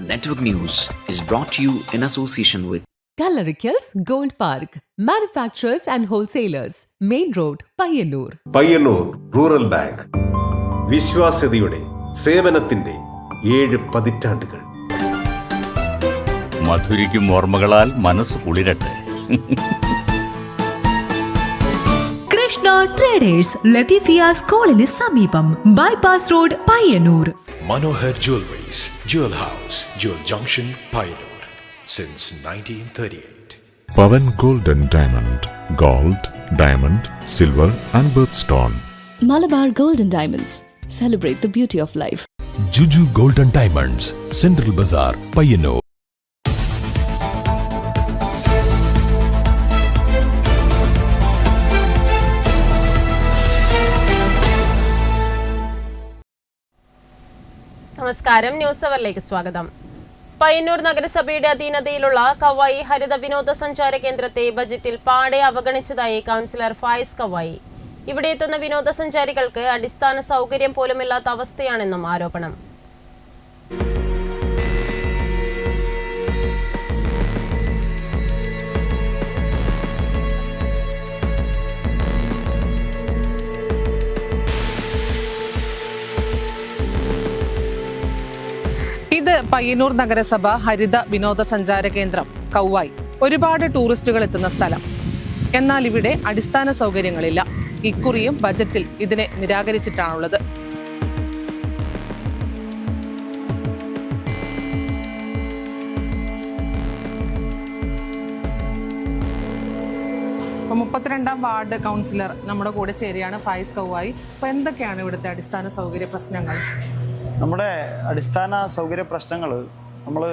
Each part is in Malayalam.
Network News is brought to you in association with Kalarikals Gold Park, manufacturers and wholesalers, Main Road, Payyannur. Payyannur rural bank വിശ്വാസ്യതയുടെ സേവനത്തിന്റെ 7 പതിറ്റാണ്ടുകൾ. മധുരിക്കും ഓർമ്മകളാൽ മനസ്സ് കുളിരട്ടെ. കൃഷ്ണ ട്രേഡേഴ്സ് ലത്തീഫിയ സ്കൂളിന് സമീപം bypass road Payyanur. Manohar Jewelries, Jewel House, Jewel Junction, Pioneer, since 1938. Pavan Gold and Diamond, Gold, Diamond, Silver and Birthstone. Malabar Gold and Diamonds, celebrate the beauty of life. Juju Gold and Diamonds, Central Bazaar, Payyannur. നമസ്കാരം, ന്യൂസ് അവറിലേക്ക് സ്വാഗതം. പയ്യന്നൂർ നഗരസഭയുടെ അധീനതയിലുള്ള കവായി ഹരിത വിനോദസഞ്ചാര കേന്ദ്രത്തെ ബജറ്റിൽ പാടെ അവഗണിച്ചതായി കൗൺസിലർ ഫായിസ് കവായി. ഇവിടെ എത്തുന്ന വിനോദസഞ്ചാരികൾക്ക് അടിസ്ഥാന സൗകര്യം പോലുമില്ലാത്ത അവസ്ഥയാണെന്നും ആരോപണം. ഇത് പയ്യന്നൂർ നഗരസഭ ഹരിത വിനോദസഞ്ചാര കേന്ദ്രം കൗവായി. ഒരുപാട് ടൂറിസ്റ്റുകൾ എത്തുന്ന സ്ഥലം. എന്നാൽ ഇവിടെ അടിസ്ഥാന സൗകര്യങ്ങളില്ല. ഇക്കുറിയും ബജറ്റിൽ ഇതിനെ നിരാകരിച്ചിട്ടാണുള്ളത്. ഇപ്പൊ 32-ാം വാർഡ് കൗൺസിലർ നമ്മുടെ കൂടെ ചേരുകയാണ്, ഫായിസ് കൗവായി. അപ്പൊ എന്തൊക്കെയാണ് ഇവിടുത്തെ അടിസ്ഥാന സൗകര്യ പ്രശ്നങ്ങൾ? നമ്മുടെ അടിസ്ഥാന സൗകര്യ പ്രശ്നങ്ങൾ നമ്മൾ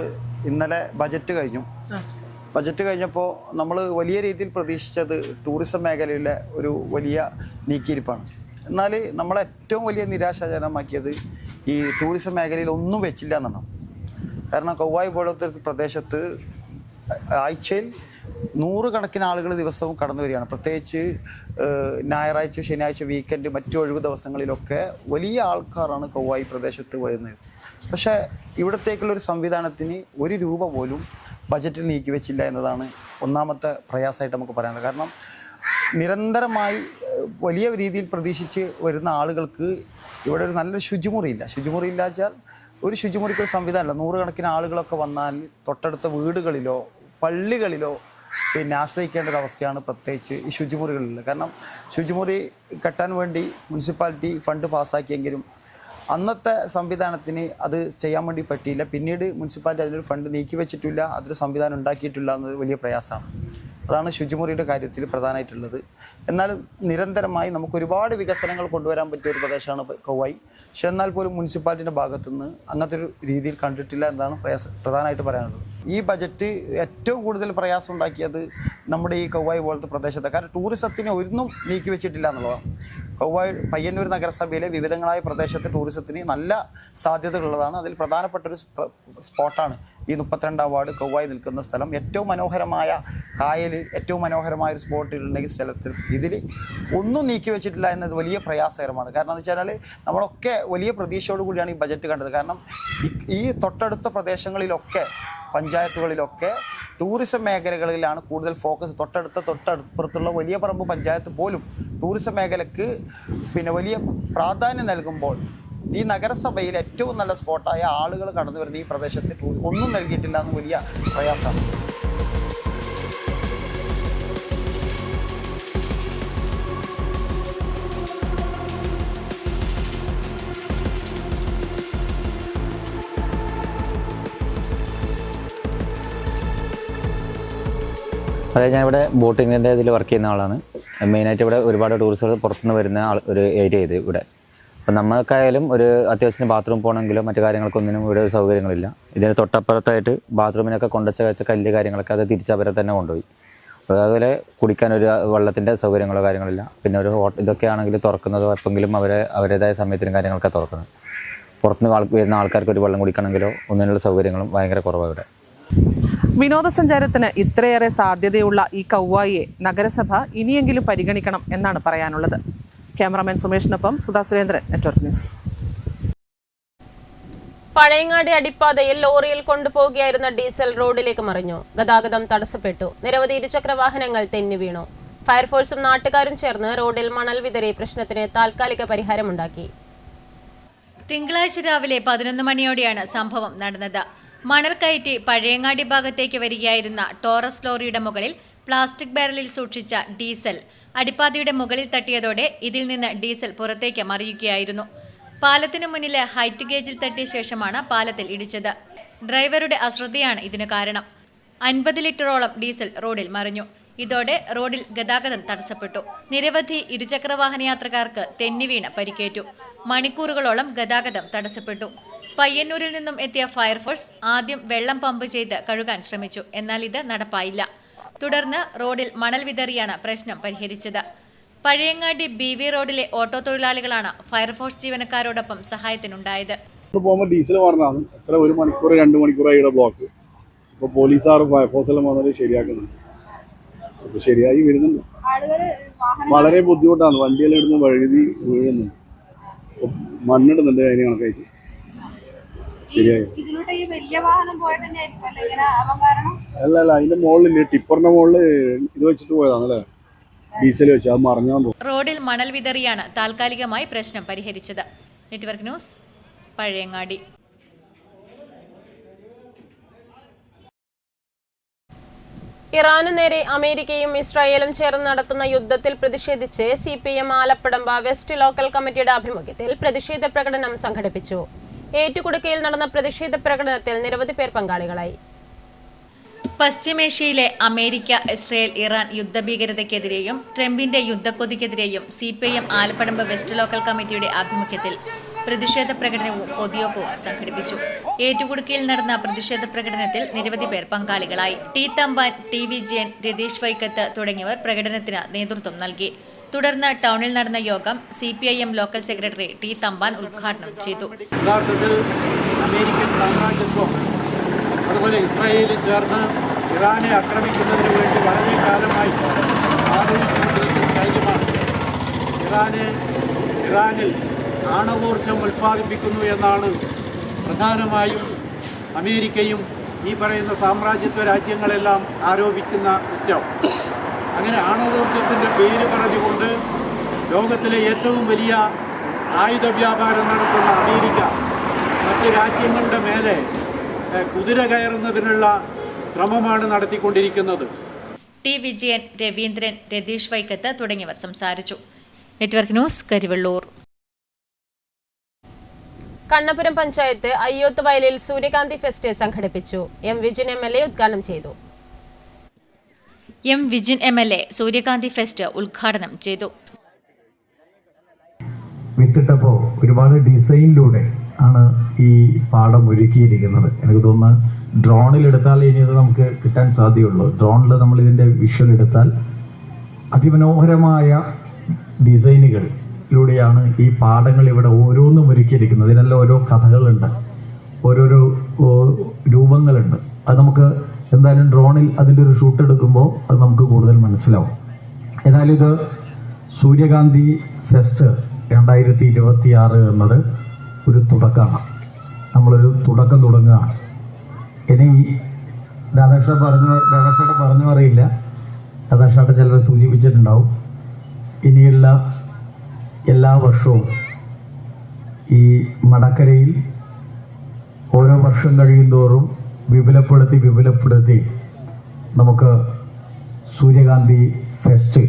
ഇന്നലെ ബജറ്റ് കഴിഞ്ഞപ്പോൾ നമ്മൾ വലിയ രീതിയിൽ പ്രതീക്ഷിച്ചത് ടൂറിസം മേഖലയിലെ ഒരു വലിയ നീക്കിയിരിപ്പാണ്. എന്നാൽ നമ്മളെ ഏറ്റവും വലിയ നിരാശാജനകമാക്കിയത് ഈ ടൂറിസം മേഖലയിൽ ഒന്നും വെച്ചില്ല എന്നാണ്. കാരണം കൗവായി പോലത്തെ പ്രദേശത്ത് ആഴ്ചയിൽ 100 കണക്കിന് ആളുകൾ ദിവസവും കടന്നു വരികയാണ്. പ്രത്യേകിച്ച് ഞായറാഴ്ച, ശനിയാഴ്ച, വീക്കെൻഡ്, മറ്റു ഒഴിവ് ദിവസങ്ങളിലൊക്കെ വലിയ ആൾക്കാരാണ് കൗവായി പ്രദേശത്ത് വരുന്നത്. പക്ഷേ ഇവിടത്തേക്കുള്ളൊരു സംവിധാനത്തിന് 1 രൂപ പോലും ബജറ്റിൽ നീക്കി വെച്ചില്ല എന്നതാണ് ഒന്നാമത്തെ പ്രയാസമായിട്ട് നമുക്ക് പറയാനുള്ളത്. കാരണം നിരന്തരമായി വലിയ രീതിയിൽ പ്രതീക്ഷിച്ച് വരുന്ന ആളുകൾക്ക് ഇവിടെ ഒരു നല്ലൊരു ശുചിമുറിയില്ല വെച്ചാൽ ഒരു ശുചിമുറിക്കൊരു സംവിധാനമില്ല. 100 കണക്കിന് ആളുകളൊക്കെ വന്നാൽ തൊട്ടടുത്ത വീടുകളിലോ പള്ളികളിലോ ആശ്രയിക്കേണ്ട ഒരു അവസ്ഥയാണ്, പ്രത്യേകിച്ച് ഈ ശുചിമുറികളിൽ. കാരണം ശുചിമുറി കെട്ടാൻ വേണ്ടി മുനിസിപ്പാലിറ്റി ഫണ്ട് പാസ്സാക്കിയെങ്കിലും അന്നത്തെ സംവിധാനത്തിന് അത് ചെയ്യാൻ വേണ്ടി പറ്റിയില്ല. പിന്നീട് മുനിസിപ്പാലിറ്റി അതിലൊരു ഫണ്ട് നീക്കി വെച്ചിട്ടില്ല, അതൊരു സംവിധാനം ഉണ്ടാക്കിയിട്ടില്ല എന്നത് വലിയ പ്രയാസമാണ്. അതാണ് ശുചിമുറിയുടെ കാര്യത്തിൽ പ്രധാനമായിട്ടുള്ളത്. എന്നാൽ നിരന്തരമായി നമുക്ക് ഒരുപാട് വികസനങ്ങൾ കൊണ്ടുവരാൻ പറ്റിയ ഒരു പ്രദേശമാണ് കൗവായി. പക്ഷെ എന്നാൽ പോലും മുനിസിപ്പാലിറ്റിൻ്റെ ഭാഗത്തുനിന്ന് അങ്ങനത്തെ ഒരു രീതിയിൽ കണ്ടിട്ടില്ല എന്നതാണ് പ്രധാനമായിട്ട് പറയാനുള്ളത്. ഈ ബജറ്റ് ഏറ്റവും കൂടുതൽ പ്രയാസം ഉണ്ടാക്കിയത് നമ്മുടെ ഈ കൗവായി പോലത്തെ പ്രദേശത്തെ. കാരണം ടൂറിസത്തിന് ഒന്നും നീക്കി വെച്ചിട്ടില്ല എന്നുള്ളതാണ്. കൗവായി പയ്യന്നൂർ നഗരസഭയിലെ വിവിധങ്ങളായ പ്രദേശത്ത് ടൂറിസത്തിന് നല്ല സാധ്യതകളുള്ളതാണ്. അതിൽ പ്രധാനപ്പെട്ടൊരു സ്പോട്ടാണ് ഈ 32-ാം വാർഡ് കൗവായി നിൽക്കുന്ന സ്ഥലം. ഏറ്റവും മനോഹരമായ കായൽ, ഏറ്റവും മനോഹരമായ ഒരു സ്പോട്ടിലുണ്ടെങ്കിൽ സ്ഥലത്തിൽ ഇതിൽ ഒന്നും നീക്കി വെച്ചിട്ടില്ല എന്നത് വലിയ പ്രയാസകരമാണ്. കാരണം എന്ന് വെച്ചാൽ നമ്മളൊക്കെ വലിയ പ്രതീക്ഷയോടു കൂടിയാണ് ഈ ബജറ്റ് കണ്ടത്. കാരണം ഈ തൊട്ടടുത്ത പ്രദേശങ്ങളിലൊക്കെ, പഞ്ചായത്തുകളിലൊക്കെ ടൂറിസം മേഖലകളിലാണ് കൂടുതൽ ഫോക്കസ്. തൊട്ടടുപ്പുറത്തുള്ള വലിയ പറമ്പ് പഞ്ചായത്ത് പോലും ടൂറിസം മേഖലയ്ക്ക് വലിയ പ്രാധാന്യം നൽകുമ്പോൾ ഈ നഗരസഭയിൽ ഏറ്റവും നല്ല സ്പോട്ടായ ആളുകൾ കടന്നു വരുന്ന ഈ പ്രദേശത്ത് ഒന്നും നൽകിയിട്ടില്ല എന്ന് വലിയ പ്രയാസമാണ്. അതായത് ഞാനിവിടെ ബോട്ടിങ്ങിൻ്റെ ഇതിൽ വർക്ക് ചെയ്യുന്ന ആളാണ്. മെയിനായിട്ട് ഇവിടെ ഒരുപാട് ടൂറിസ്റ്റുകൾ പുറത്തുനിന്ന് വരുന്ന ഒരു ഏരിയ ഇത് ഇവിടെ. അപ്പം നമുക്കായാലും ഒരു അത്യാവശ്യത്തിന് ബാത്റൂം പോകണമെങ്കിലോ മറ്റു കാര്യങ്ങൾക്കൊന്നിനും ഇവിടെ ഒരു സൗകര്യങ്ങളില്ല. ഇതിന് തൊട്ടപ്പുറത്തായിട്ട് ബാത്റൂമിനൊക്കെ കൊണ്ടുവച്ച കല്ല് കാര്യങ്ങളൊക്കെ അത് തിരിച്ചവരെ തന്നെ കൊണ്ടുപോയി. അതുപോലെ കുടിക്കാൻ ഒരു വെള്ളത്തിൻ്റെ സൗകര്യങ്ങളോ കാര്യങ്ങളില്ല. പിന്നെ ഒരു ഇതൊക്കെ ആണെങ്കിൽ തുറക്കുന്നതോ എപ്പോഴെങ്കിലും അവരുടേതായ സമയത്തിനും കാര്യങ്ങളൊക്കെ തുറക്കുന്നത്. പുറത്തുനിന്ന് വരുന്ന ആൾക്കാർക്ക് ഒരു വെള്ളം കുടിക്കണമെങ്കിലോ ഒന്നിനുള്ള സൗകര്യങ്ങളും ഭയങ്കര കുറവാണ് ഇവിടെ. വിനോദസഞ്ചാരത്തിന് ഇത്രയേറെ സാധ്യതയുള്ള ഈ കൗവായിയെ നഗരസഭ ഇനിയെങ്കിലും പരിഗണിക്കണം എന്നാണ് പറയാനുള്ളത്. ക്യാമറാമാൻ സുമേഷിനൊപ്പം സുധാ സുരേന്ദ്രൻ, നെറ്റ്വർക്ക് ന്യൂസ്. പഴയങ്ങാടി അടിപ്പാതയിൽ ലോറിയിൽ കൊണ്ടുപോകുകയായിരുന്ന ഡീസൽ റോഡിലേക്ക് മറിഞ്ഞു. ഗതാഗതം തടസ്സപ്പെട്ടു. നിരവധി ഇരുചക്ര വാഹനങ്ങൾ തെന്നി വീണു. ഫയർഫോഴ്സും നാട്ടുകാരും ചേർന്ന് റോഡിൽ മണൽ വിതറി പ്രശ്നത്തിന് താൽക്കാലിക പരിഹാരമുണ്ടാക്കി. തിങ്കളാഴ്ച രാവിലെ 11 മണിയോടെയാണ് സംഭവം നടന്നത്. മണൽ കയറ്റി പഴയങ്ങാടി ഭാഗത്തേക്ക് വരികയായിരുന്ന ടോറസ് ലോറിയുടെ മുകളിൽ പ്ലാസ്റ്റിക് ബാരലിൽ സൂക്ഷിച്ച ഡീസൽ അടിപ്പാതയുടെ മുകളിൽ തട്ടിയതോടെ ഇതിൽ നിന്ന് ഡീസൽ പുറത്തേക്ക് മറിയുകയായിരുന്നു. പാലത്തിനു മുന്നിലെ ഹൈറ്റ് ഗേജിൽ തട്ടിയ ശേഷമാണ് പാലത്തിൽ ഇടിച്ചത്. ഡ്രൈവറുടെ അശ്രദ്ധയാണ് ഇതിന് കാരണം. 50 ലിറ്ററോളം ഡീസൽ റോഡിൽ മറിഞ്ഞു. ഇതോടെ റോഡിൽ ഗതാഗതം തടസ്സപ്പെട്ടു. നിരവധി ഇരുചക്രവാഹന യാത്രക്കാർക്ക് തെന്നിവീണ് പരിക്കേറ്റു. മണിക്കൂറുകളോളം ഗതാഗതം തടസ്സപ്പെട്ടു. പയ്യന്നൂരിൽ നിന്നും എത്തിയ ഫയർഫോഴ്സ് ആദ്യം വെള്ളം പമ്പ് ചെയ്ത് കഴുകാൻ ശ്രമിച്ചു. എന്നാൽ ഇത് നടപ്പായില്ല. തുടർന്ന് റോഡിൽ മണൽ വിതറിയാണ് പ്രശ്നം പരിഹരിച്ചത്. പഴയങ്ങാടി BV റോഡിലെ ഓട്ടോ തൊഴിലാളികളാണ് ഫയർഫോഴ്സ് ജീവനക്കാരോടൊപ്പം സഹായത്തിനുണ്ടായത്. ഡീസൽ പറഞ്ഞാണ് എത്ര 1 മണിക്കൂർ 2 മണിക്കൂറായി ബ്ലോക്ക്. ഇപ്പോൾ പോലീസുകാർ ഫയർഫോഴ്സെല്ലാം വന്നത് ശരിയാക്കുന്നുണ്ട്. അപ്പോൾ ശരിയായി വരുന്നുണ്ട്. വളരെ ബുദ്ധിമുട്ടാണ്. വണ്ടിയെല്ലാം ഇടുന്ന വഴുതി വീഴുന്നുണ്ട്. മണ്ണിടുന്നുണ്ട്. അതിന് കണക്കായിട്ട് ശരിയായി. അല്ല അതിന്റെ മുകളിൽ ടിപ്പറിന്റെ മുകളിൽ ഇത് വെച്ചിട്ട് പോയതാണല്ലേ, ഡീസൽ വെച്ച്. അത് മറിഞ്ഞാൻ പോകും. റോഡിൽ മണൽ വിതറിയാണ് താൽക്കാലികമായി പ്രശ്നം പരിഹരിച്ചത്. Network news, Pazhayangadi. ഇറാനു നേരെ അമേരിക്കയും ഇസ്രായേലും ചേർന്ന് നടത്തുന്ന യുദ്ധത്തിൽ പ്രതിഷേധിച്ച് CPM ആലപ്പടമ്പ വെസ്റ്റ് ലോക്കൽ കമ്മിറ്റിയുടെ ആഭിമുഖ്യത്തിൽ പ്രതിഷേധ പ്രകടനം സംഘടിപ്പിച്ചു. ഏറ്റുകുടുക്കയിൽ നടന്ന പ്രതിഷേധ പ്രകടനത്തിൽ നിരവധി പേർ പങ്കാളികളായി. പശ്ചിമേഷ്യയിലെ അമേരിക്ക, ഇസ്രായേൽ, ഇറാൻ യുദ്ധഭീകരതയ്ക്കെതിരെയും ട്രംപിന്റെ യുദ്ധക്കൊതിക്കെതിരെയും CPM ആലപ്പടമ്പ വെസ്റ്റ് ലോക്കൽ കമ്മിറ്റിയുടെ ആഭിമുഖ്യത്തിൽ പ്രതിഷേധ പ്രകടനവും പൊതുയോഗവും സംഘടിപ്പിച്ചു. ഏറ്റുകുടുക്കയിൽ നടന്ന പ്രതിഷേധ പ്രകടനത്തിൽ നിരവധി പേർ പങ്കാളികളായി. ടി തമ്പാൻ, ടി വിജയൻ, രതീഷ് വൈക്കത്ത് തുടങ്ങിയവർ പ്രകടനത്തിന് നേതൃത്വം നൽകി. തുടർന്ന് ടൗണിൽ നടന്ന യോഗം CPIM local secretary T Thampan ഉദ്ഘാടനം ചെയ്തു. യഥാർത്ഥത്തിൽ അമേരിക്കൻ സാമ്രാജ്യത്വം അതുപോലെ ഇസ്രായേലിൽ ചേർന്ന് ഇറാനെ ആക്രമിക്കുന്നതിന് വേണ്ടി വളരെ കാലമായി ആലോചിച്ചുകൊണ്ടിരിക്കുന്ന കാര്യമാണ്. ഇറാനിൽ ആണവോർജം ഉൽപ്പാദിപ്പിക്കുന്നു എന്നാണ് പ്രധാനമായും അമേരിക്കയും ഈ പറയുന്ന സാമ്രാജ്യത്വ രാജ്യങ്ങളെല്ലാം ആരോപിക്കുന്ന കുറ്റം. അങ്ങനെ ആണവോർജത്തിൻ്റെ പേര് പറഞ്ഞുകൊണ്ട് ലോകത്തിലെ ഏറ്റവും വലിയ ആയുധ വ്യാപാരം നടത്തുന്ന അമേരിക്ക മറ്റ് രാജ്യങ്ങളുടെ മേലെ കുതിര കയറുന്നതിനുള്ള ശ്രമമാണ് നടത്തിക്കൊണ്ടിരിക്കുന്നത്. ടി വിജയൻ, രവീന്ദ്രൻ, രതീഷ് വൈക്കത്ത് തുടങ്ങിയവർ സംസാരിച്ചു. Network news, Karivellur. കണ്ണപുരം പഞ്ചായത്ത് അയ്യോത്ത് വയലിൽ സൂര്യകാന്തി ഫെസ്റ്റ് സംഘടിപ്പിച്ചു. വിജിൻ MLA ഉദ്ഘാടനം ചെയ്തു. വിജിൻ MLA സൂര്യകാന്തി ഫെസ്റ്റ് ഉദ്ഘാടനം ചെയ്തു. വിത്തിട്ടപ്പോൾ ഒരുപാട് ഡിസൈനിലൂടെ ആണ് ഈ പാടം ഒരുക്കിയിരിക്കുന്നത്. എനിക്ക് തോന്നുന്നു ഡ്രോണിൽ എടുത്താൽ ഇനി അത് നമുക്ക് കിട്ടാൻ സാധ്യതയുള്ളൂ. ഡ്രോണിൽ നമ്മൾ ഇതിൻ്റെ വിഷ്വൽ എടുത്താൽ അതിമനോഹരമായ ഡിസൈനുകളിലൂടെയാണ് ഈ പാടങ്ങൾ ഇവിടെ ഓരോന്നും ഒരുക്കിയിരിക്കുന്നത്. ഇതിനെല്ലാം ഓരോ കഥകളുണ്ട്, ഓരോരോ രൂപങ്ങളുണ്ട്. അത് നമുക്ക് എന്തായാലും ഡ്രോണിൽ അതിൻ്റെ ഒരു ഷൂട്ട് എടുക്കുമ്പോൾ അത് നമുക്ക് കൂടുതൽ മനസ്സിലാവും. ഏതായാലും ഇത് സൂര്യകാന്തി ഫെസ്റ്റ് 2026 എന്നത് ഒരു തുടക്കമാണ്. നമ്മളൊരു തുടക്കം തുടങ്ങുകയാണ്. ഇനി രാധാകൃഷ്ണൻ പറഞ്ഞു അറിയില്ല, രാധാകൃഷ്ണൻ ചിലർ സൂചിപ്പിച്ചിട്ടുണ്ടാവും. ഇനിയുള്ള എല്ലാ വർഷവും ഈ മടക്കരയിൽ ഓരോ വർഷം കഴിയുന്തോറും വിപുലപ്പെടുത്തി നമുക്ക് സൂര്യകാന്തി ഫെസ്റ്റ്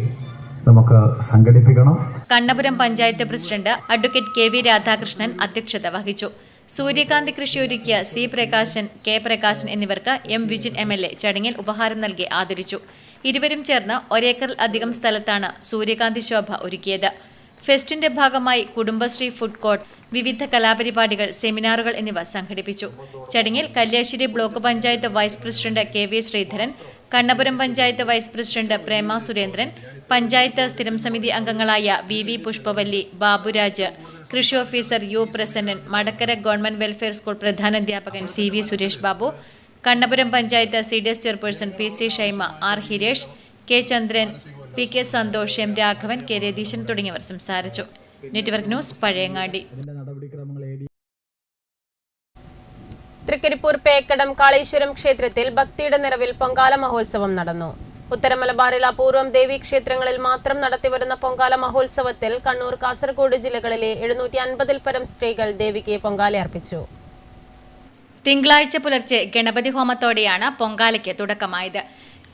നമുക്ക് സംഘടിപ്പിക്കണം. Kannapuram panchayat president advocate KV Radhakrishnan അധ്യക്ഷത വഹിച്ചു. സൂര്യകാന്തി കൃഷി ഒരുക്കിയ C പ്രകാശൻ, K പ്രകാശൻ എന്നിവർക്ക് വിജിൻ MLA ചടങ്ങിൽ ഉപഹാരം നൽകി ആദരിച്ചു. ഇരുവരും ചേർന്ന് ഒരേക്കറിൽ അധികം സ്ഥലത്താണ് സൂര്യകാന്തി ശോഭ ഒരുക്കിയത്. ഫെസ്റ്റിന്റെ ഭാഗമായി കുടുംബശ്രീ ഫുഡ് കോർട്ട്, വിവിധ കലാപരിപാടികൾ, സെമിനാറുകൾ എന്നിവ സംഘടിപ്പിച്ചു. ചടങ്ങിൽ Kalliasseri block panchayat vice president KV Sreedharan, Kannapuram panchayat vice president Prema Surendran, panchayat സ്ഥിരം സമിതി അംഗങ്ങളായ VV പുഷ്പവല്ലി, ബാബുരാജ്, കൃഷി officer U Prasannan, Madakkara government welfare school പ്രധാനാധ്യാപകൻ CV Suresh Babu, Kannapuram panchayat CDS chairperson PC Shaima, R Hiresh, K Chandran, PK Santhosh, M Raghavan, K Ratheesan തുടങ്ങിയവർ സംസാരിച്ചു. Network news, Pazhayangadi. തൃക്കരിപ്പൂർ പേക്കടം കാളേശ്വരം ക്ഷേത്രത്തിൽ ഭക്തിയുടെ നിറവിൽ പൊങ്കാല മഹോത്സവം നടന്നു. ഉത്തര മലബാറിൽ അപൂർവം ദേവീക്ഷേത്രങ്ങളിൽ മാത്രം നടത്തിവരുന്ന പൊങ്കാല മഹോത്സവത്തിൽ കണ്ണൂർ, കാസർഗോഡ് ജില്ലകളിലെ 750-ൽ പരം സ്ത്രീകൾ ദേവിക്ക് പൊങ്കാല അർപ്പിച്ചു. തിങ്കളാഴ്ച പുലർച്ചെ ഗണപതി ഹോമത്തോടെയാണ് പൊങ്കാലയ്ക്ക് തുടക്കമായത്.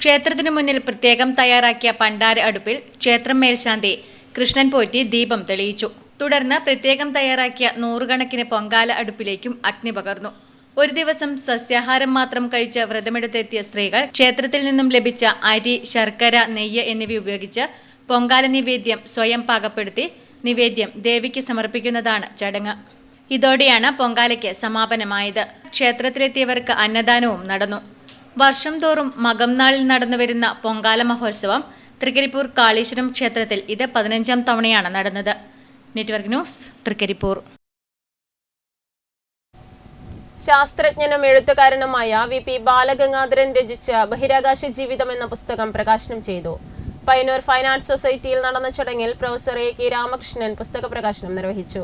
ക്ഷേത്രത്തിനു മുന്നിൽ പ്രത്യേകം തയ്യാറാക്കിയ പണ്ടാര അടുപ്പിൽ ക്ഷേത്രം മേൽശാന്തി കൃഷ്ണൻ പോറ്റി ദീപം തെളിയിച്ചു. തുടർന്ന് പ്രത്യേകം തയ്യാറാക്കിയ 100 കണക്കിന് പൊങ്കാല അടുപ്പിലേക്കും അഗ്നി പകർന്നു. ഒരു ദിവസം സസ്യാഹാരം മാത്രം കഴിച്ച് വ്രതമെടുത്തെത്തിയ സ്ത്രീകൾ ക്ഷേത്രത്തിൽ നിന്നും ലഭിച്ച അരി, ശർക്കര, നെയ്യ് എന്നിവ ഉപയോഗിച്ച് പൊങ്കാല നിവേദ്യം സ്വയം പാകപ്പെടുത്തി നിവേദ്യം ദേവിക്ക് സമർപ്പിക്കുന്നതാണ് ചടങ്ങ്. ഇതോടെയാണ് പൊങ്കാലയ്ക്ക് സമാപനമായത്. ക്ഷേത്രത്തിലെത്തിയവർക്ക് അന്നദാനവും നടന്നു. വർഷം തോറും മകം നാളിൽ നടന്നുവരുന്ന പൊങ്കാല മഹോത്സവം തൃക്കരിപ്പൂർ കാളീശ്വരം ക്ഷേത്രത്തിൽ ഇത് 15ാം തവണയാണ് നടന്നത്. Network news, Trikaripur. ശാസ്ത്രജ്ഞനും എഴുത്തുകാരനുമായ VP ബാലഗംഗാധരൻ രചിച്ച ബഹിരാകാശ ജീവിതം എന്ന പുസ്തകം പ്രകാശനം ചെയ്തു. പയ്യന്നൂർ ഫൈൻ ആർട്സ് സൊസൈറ്റിയിൽ നടന്ന ചടങ്ങിൽ പ്രൊഫസർ AK രാമകൃഷ്ണൻ പുസ്തക പ്രകാശനം നിർവഹിച്ചു.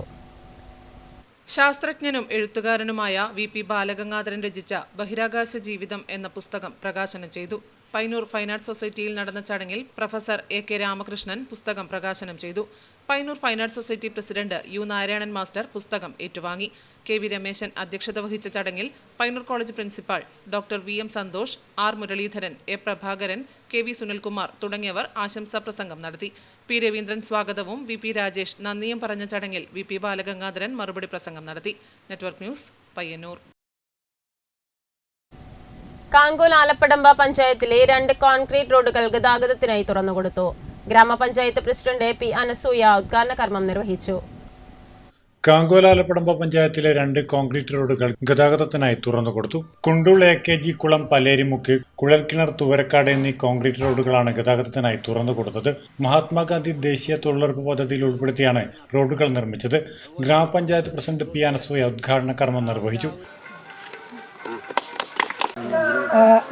ശാസ്ത്രജ്ഞനും എഴുത്തുകാരനുമായ VP ബാലഗംഗാധരൻ രചിച്ച ബഹിരാകാശ ജീവിതം എന്ന പുസ്തകം പ്രകാശനം ചെയ്തു. പയ്യന്നൂർ ഫൈൻ ആർട്സ് സൊസൈറ്റിയിൽ നടന്ന ചടങ്ങിൽ പ്രൊഫസർ AK രാമകൃഷ്ണൻ പുസ്തകം പ്രകാശനം ചെയ്തു. Payyanur fine arts society president U Narayanan master പുസ്തകം ഏറ്റുവാങ്ങി. KV രമേശൻ അധ്യക്ഷത വഹിച്ച ചടങ്ങിൽ Payyanur college principal doctor VM Santhosh, R Muraleedharan, A Prabhakaran, KV Sunilkumar തുടങ്ങിയവർ ആശംസാ പ്രസംഗം നടത്തി. P രവീന്ദ്രൻ സ്വാഗതവും VP രാജേഷ് നന്ദിയും പറഞ്ഞ ചടങ്ങിൽ VP ബാലഗംഗാധരൻ മറുപടി പ്രസംഗം നടത്തി. Network news, Payyannur. കാങ്കോൽ ആലപ്പടമ്പ പഞ്ചായത്തിലെ 2 കോൺക്രീറ്റ് റോഡുകൾ ഗതാഗതത്തിനായി തുറന്നുകൊടുത്തു. ഗ്രാമപഞ്ചായത്ത് പ്രസിഡന്റ് P അനസൂയ ഉദ്ഘാടന കർമ്മം നിർവഹിച്ചു. കാങ്കോൽ ആലപ്പടമ്പ പഞ്ചായത്തിലെ 2 കോൺക്രീറ്റ് റോഡുകൾ ഗതാഗതത്തിനായി തുറന്നുകൊടുത്തു. കുണ്ടൂൾ AKG കുളം, പലേരിമുക്ക്, കുഴൽക്കിണർ, തുവരക്കാട് എന്നീ കോൺക്രീറ്റ് റോഡുകളാണ് ഗതാഗതത്തിനായി തുറന്നുകൊടുത്തത്. മഹാത്മാഗാന്ധി ദേശീയ തൊഴിലുറപ്പ് പദ്ധതിയിൽ ഉൾപ്പെടുത്തിയാണ് റോഡുകൾ നിർമ്മിച്ചത്. ഗ്രാമപഞ്ചായത്ത് പ്രസിഡന്റ് P അനസൂയ ഉദ്ഘാടന കർമ്മം നിർവഹിച്ചു.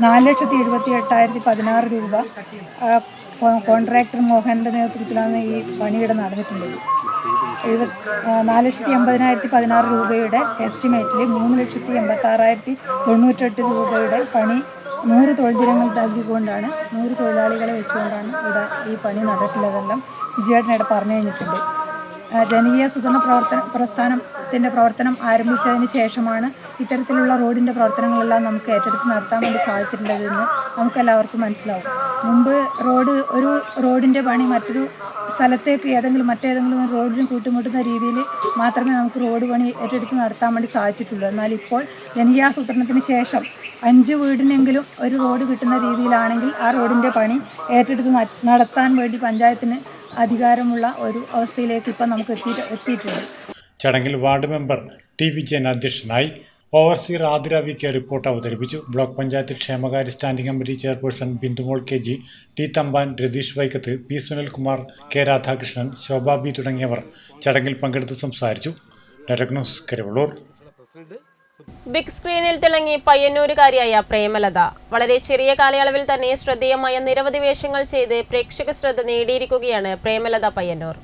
4,78,16 രൂപ കോൺട്രാക്ടർ മോഹൻ്റെ നേതൃത്വത്തിലാണ് ഈ പണിയുടെ നടന്നിട്ടുള്ളത്. 4,80,16 രൂപയുടെ എസ്റ്റിമേറ്റിൽ 3,86,098 രൂപയുടെ പണി 100 തൊഴിൽ ദിനങ്ങൾ നൽകിക്കൊണ്ടാണ് 100 തൊഴിലാളികളെ വെച്ചുകൊണ്ടാണ് ഇവിടെ ഈ പണി നടത്തില്ലതെല്ലാം വിജയേട്ടനിടെ പറഞ്ഞു കഴിഞ്ഞിട്ടുണ്ട്. ജനകീയ സുധരണ പ്രസ്ഥാനത്തിൻ്റെ പ്രവർത്തനം ആരംഭിച്ചതിന് ശേഷമാണ് ഇത്തരത്തിലുള്ള റോഡിൻ്റെ പ്രവർത്തനങ്ങളെല്ലാം നമുക്ക് ഏറ്റെടുത്ത് നടത്താൻ വേണ്ടി സാധിച്ചിട്ടുള്ളതെന്ന് നമുക്കെല്ലാവർക്കും മനസ്സിലാവും. മുമ്പ് ഒരു റോഡിൻ്റെ പണി മറ്റൊരു സ്ഥലത്തേക്ക് മറ്റേതെങ്കിലും റോഡിന് കൂട്ടിമുട്ടുന്ന രീതിയിൽ മാത്രമേ നമുക്ക് റോഡ് പണി ഏറ്റെടുത്ത് നടത്താൻ വേണ്ടി സാധിച്ചിട്ടുള്ളൂ. എന്നാൽ ഇപ്പോൾ ജനകീയാസൂത്രണത്തിന് ശേഷം 5 വീടിനെങ്കിലും ഒരു റോഡ് കിട്ടുന്ന രീതിയിലാണെങ്കിൽ ആ റോഡിൻ്റെ പണി ഏറ്റെടുത്ത് നടത്താൻ വേണ്ടി പഞ്ചായത്തിന് അധികാരമുള്ള ഒരു അവസ്ഥയിലേക്ക് ഇപ്പം നമുക്ക് എത്തിയിട്ടുണ്ട്. ചടങ്ങിൽ വാർഡ് മെമ്പർ T വിജയൻ അധ്യക്ഷനായി. ഓവർസീർ ആതിര VK റിപ്പോർട്ട് അവതരിപ്പിച്ചു. ബ്ലോക്ക് പഞ്ചായത്ത് ക്ഷേമകാര്യ standing committee chairperson Bindumol KG, T Thampan, Ratheesh Vaikkath, P Sunilkumar, K Radhakrishnan, ശോഭ B തുടങ്ങിയവർ ചടങ്ങിൽ പങ്കെടുത്ത് സംസാരിച്ചു. Network news, Karivellur. ബിഗ് സ്ക്രീനിൽ തിളങ്ങി പയ്യന്നൂരുകാരിയായ പ്രേമലത. വളരെ ചെറിയ കാലയളവിൽ തന്നെ ശ്രദ്ധേയമായ നിരവധി വേഷങ്ങൾ ചെയ്ത് പ്രേക്ഷക ശ്രദ്ധ നേടിയിരിക്കുകയാണ് പ്രേമലത പയ്യന്നൂർ.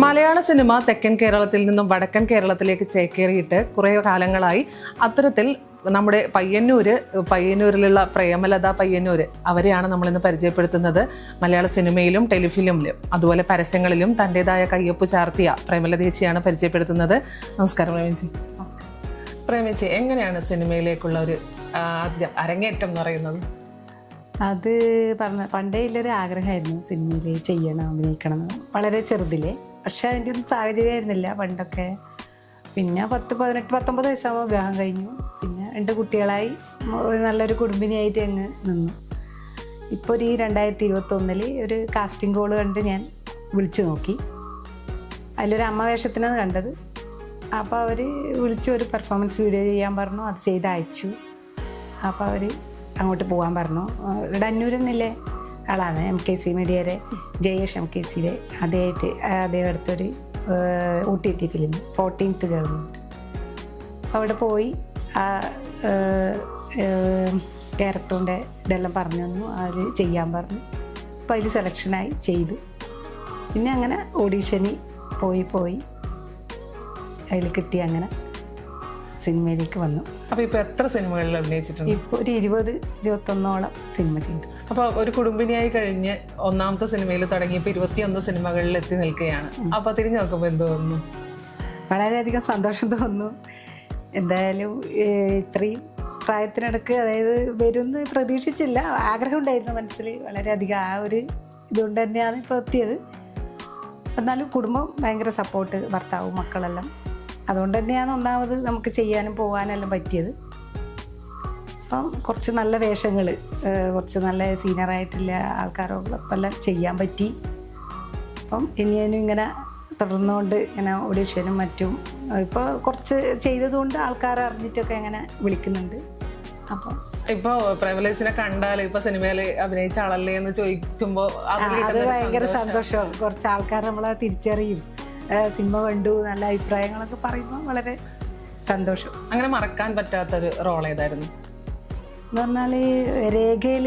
മലയാള സിനിമ തെക്കൻ കേരളത്തിൽ നിന്നും വടക്കൻ കേരളത്തിലേക്ക് ചേക്കേറിയിട്ട് കുറേ കാലങ്ങളായി. അത്തരത്തിൽ നമ്മുടെ പയ്യന്നൂരിലുള്ള പ്രേമലത പയ്യന്നൂർ, അവരെയാണ് നമ്മളിന്ന് പരിചയപ്പെടുത്തുന്നത്. മലയാള സിനിമയിലും ടെലിഫിലിമിലും അതുപോലെ പരസ്യങ്ങളിലും തൻ്റെതായ കയ്യൊപ്പ് ചാർത്തിയ പ്രേമലതേച്ചിയാണ് പരിചയപ്പെടുത്തുന്നത്. നമസ്കാരം പ്രേമേച്ചി. പ്രേമേച്ചി, എങ്ങനെയാണ് സിനിമയിലേക്കുള്ള ഒരു ആദ്യം അരങ്ങേറ്റം എന്ന് പറയുന്നത്? അത് പണ്ടേ ഉള്ളൊരു ആഗ്രഹമായിരുന്നു സിനിമയിൽ ചെയ്യണം, അഭിനയിക്കണം എന്ന്. വളരെ ചെറുതിലെ. പക്ഷെ അതിൻ്റെ ഒന്നും സാഹചര്യമായിരുന്നില്ല പണ്ടൊക്കെ. പിന്നെ 18-19 വയസ്സാകുമ്പോൾ വിവാഹം കഴിഞ്ഞു. പിന്നെ 2 കുട്ടികളായി, നല്ലൊരു കുടുംബിനിയായിട്ട് അങ്ങ് നിന്നു. ഇപ്പോൾ ഒരു 2021 ഒരു കാസ്റ്റിംഗ് കോൾ കണ്ട് ഞാൻ വിളിച്ചു നോക്കി. അതിലൊരു അമ്മ വേഷത്തിനാണ് കണ്ടത്. അപ്പോൾ അവർ വിളിച്ച് ഒരു പെർഫോമൻസ് വീഡിയോ ചെയ്യാൻ പറഞ്ഞു. അത് ചെയ്ത് അയച്ചു. അപ്പോൾ അവർ അങ്ങോട്ട് പോകാൻ പറഞ്ഞു. ഇവിടെ അന്നൂരെന്നില്ലേ ആളാണ്, MKC മീഡിയയുടെ ജയേഷ് MKCയുടെ അദ്ദേഹം അടുത്തൊരു OTT ഫിലിം 14th ഗവൺമെൻറ്. അപ്പോൾ അവിടെ പോയി ആ ക്യാരക്ടറിൻ്റെ ഇതെല്ലാം പറഞ്ഞു തന്നു. അതിൽ ചെയ്യാൻ പറഞ്ഞു. അപ്പോൾ അതിൽ സെലക്ഷനായി ചെയ്തു. പിന്നെ അങ്ങനെ ഓഡീഷനിൽ പോയി അതിൽ കിട്ടി. അങ്ങനെ സിനിമയിലേക്ക് വന്നു. അപ്പോൾ ഇപ്പോൾ എത്ര സിനിമകളിൽ അഭിനയിച്ചിട്ടുണ്ട്? ഇപ്പോൾ ഒരു 20-21 സിനിമ ചെയ്തു. അപ്പോൾ ഒരു കുടുംബിനിയായി കഴിഞ്ഞ് ഒന്നാമത്തെ സിനിമയിൽ തുടങ്ങിയപ്പോൾ 21 സിനിമകളിൽ എത്തി നിൽക്കുകയാണ്. അപ്പോൾ തിരിഞ്ഞു നോക്കുമ്പോൾ എന്ത് തോന്നുന്നു? വളരെയധികം സന്തോഷം തോന്നുന്നു. എന്തായാലും ഇത്രയും പ്രായത്തിനിടക്ക് അതായത് വരുമെന്ന് പ്രതീക്ഷിച്ചില്ല. ആഗ്രഹം ഉണ്ടായിരുന്നു മനസ്സിൽ വളരെയധികം. ആ ഒരു ഇതുകൊണ്ട് തന്നെയാണ് ഇപ്പോൾ എത്തിയത്. എന്നാലും കുടുംബം ഭയങ്കര സപ്പോർട്ട്, ഭർത്താവും മക്കളെല്ലാം. അതുകൊണ്ട് തന്നെയാണ് ഒന്നാമത് നമുക്ക് ചെയ്യാനും പോകാനെല്ലാം പറ്റിയത്. അപ്പം കുറച്ച് നല്ല വേഷങ്ങൾ, കുറച്ച് നല്ല സീനിയറായിട്ടുള്ള ആൾക്കാരോടൊപ്പം ചെയ്യാൻ പറ്റി. അപ്പം ഇനിയും ഇങ്ങനെ തുടർന്നുകൊണ്ട് ഇങ്ങനെ ഓഡീഷനും മറ്റും ഇപ്പോൾ കുറച്ച് ചെയ്തതുകൊണ്ട് ആൾക്കാർ അറിഞ്ഞിട്ടൊക്കെ ഇങ്ങനെ വിളിക്കുന്നുണ്ട്. അപ്പം ഇപ്പോൾ പ്രേമലേച്ചിനെ കണ്ടാൽ ഇപ്പോൾ സിനിമയിൽ അഭിനയിച്ച ആളല്ലേ എന്ന് ചോദിക്കുമ്പോൾ അത് ഭയങ്കര സന്തോഷമാണ്. കുറച്ച് ആൾക്കാർ നമ്മളെ തിരിച്ചറിയും, സിനിമ കണ്ടു, നല്ല അഭിപ്രായങ്ങളൊക്കെ പറയുമ്പോൾ വളരെ സന്തോഷം. അങ്ങനെ മറക്കാൻ പറ്റാത്തൊരു റോൾ ഏതായിരുന്നു എന്ന് പറഞ്ഞാൽ രേഖയിൽ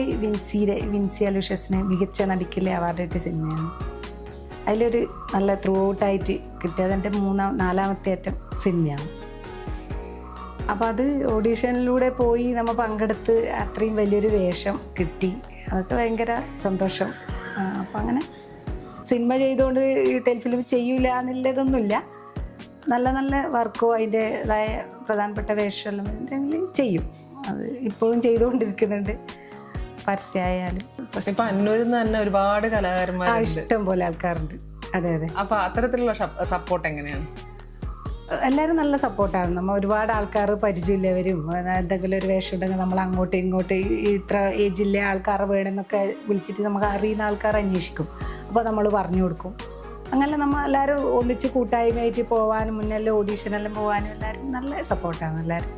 വിൻസി അലൂഷ്യസിന് മികച്ച നടിക്കിലെ അവാർഡ് കിട്ടിയ സിനിമയാണ്. അതിലൊരു നല്ല ത്രൂ ഔട്ടായിട്ട് കിട്ടിയത് എൻ്റെ 4-ാമത്തെ സിനിമയാണ്. അപ്പോൾ അത് ഓഡീഷനിലൂടെ പോയി നമ്മൾ പങ്കെടുത്ത് അത്രയും വലിയൊരു വേഷം കിട്ടി. അതൊക്കെ ഭയങ്കര സന്തോഷം. അപ്പോൾ അങ്ങനെ സിനിമ ചെയ്തുകൊണ്ട് ടെലിഫിലിം ചെയ്യൂല എന്നുള്ളതൊന്നുമില്ല. നല്ല നല്ല വർക്കോ അതിൻ്റെതായ പ്രധാനപ്പെട്ട വേഷമെല്ലാം ഉണ്ടെങ്കിൽ ചെയ്യും. അത് ഇപ്പോഴും ചെയ്തുകൊണ്ടിരിക്കുന്നുണ്ട്. പരസ്യമായാലും ഇപ്പം അന്നൂരിൽ നിന്ന് തന്നെ ഒരുപാട് കലാകാരന്മാരുണ്ട്, ഇഷ്ടം പോലെ ആൾക്കാരുണ്ട്. അതെ അതെ. അപ്പോൾ അത്തരത്തിലുള്ള സപ്പോർട്ട് എങ്ങനെയാണ്? എല്ലാവരും നല്ല സപ്പോർട്ടാണ്. നമ്മൾ ഒരുപാട് ആൾക്കാർ പരിചയമില്ലവരും എന്തെങ്കിലും ഒരു വേഷം ഉണ്ടെങ്കിൽ നമ്മൾ അങ്ങോട്ടും ഇങ്ങോട്ട് ഇത്ര ഏജിലെ ആൾക്കാർ വേണമെന്നൊക്കെ വിളിച്ചിട്ട് നമുക്ക് അറിയുന്ന ആൾക്കാർ അന്വേഷിക്കും. അപ്പോൾ നമ്മൾ പറഞ്ഞു കൊടുക്കും. അങ്ങനെ നമ്മൾ എല്ലാവരും ഒന്നിച്ച് കൂട്ടായ്മയായിട്ട് പോകാനും മുന്നെല്ലാം ഓഡീഷനെല്ലാം പോകാനും എല്ലാവരും നല്ല സപ്പോർട്ടാണ് എല്ലാവരും.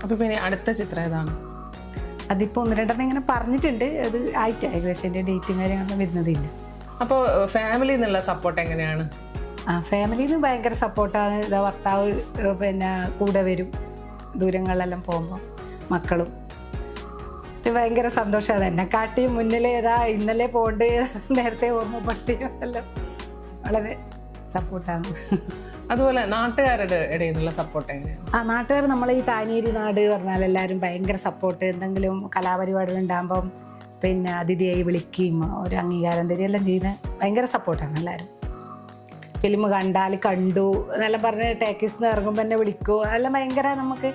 അപ്പോൾ പിന്നെ അടുത്ത ചിത്രം ഏതാണ്? അതിപ്പോൾ 1-2 ഇങ്ങനെ പറഞ്ഞിട്ടുണ്ട്. അത് ആയിട്ട് ഏകദേശം എൻ്റെ ഡേറ്റും കാര്യങ്ങളൊന്നും വരുന്നതില്ല. അപ്പോൾ ഫാമിലിയിൽ നിന്നുള്ള സപ്പോർട്ട് എങ്ങനെയാണ്? ഫാമിലിയിൽ നിന്ന് ഭയങ്കര സപ്പോർട്ടാണ്. ഭർത്താവ് പിന്നെ കൂടെ വരും ദൂരങ്ങളിലെല്ലാം പോകുമ്പോൾ, മക്കളും. ഭയങ്കര സന്തോഷമാണ്. എന്നെ കാട്ടി മുന്നിൽ ഇന്നലെ പോണ്ട് നേരത്തെ ഓർമ്മപ്പെടുത്തിയോ എല്ലാം വളരെ സപ്പോർട്ടാണ്. അതുപോലെ നാട്ടുകാരുടെ ഇടയിൽ നിന്നുള്ള സപ്പോർട്ട് എങ്ങനെയാണ്? നാട്ടുകാർ നമ്മളെ ഈ താനേരി നാട് പറഞ്ഞാൽ എല്ലാവരും ഭയങ്കര സപ്പോർട്ട്. എന്തെങ്കിലും കലാപരിപാടികൾ ഉണ്ടാകുമ്പം പിന്നെ അതിഥിയായി വിളിക്കുകയും ഒരു അംഗീകാരം തരികയും എല്ലാം ചെയ്യുന്ന ഭയങ്കര സപ്പോർട്ടാണ് എല്ലാവരും. ഫിലിം കണ്ടു എന്നെല്ലാം പറഞ്ഞ് ടേക്കീസ് നിന്ന് ഇറങ്ങുമ്പോൾ തന്നെ വിളിക്കുമോ, അതെല്ലാം ഭയങ്കര നമുക്ക്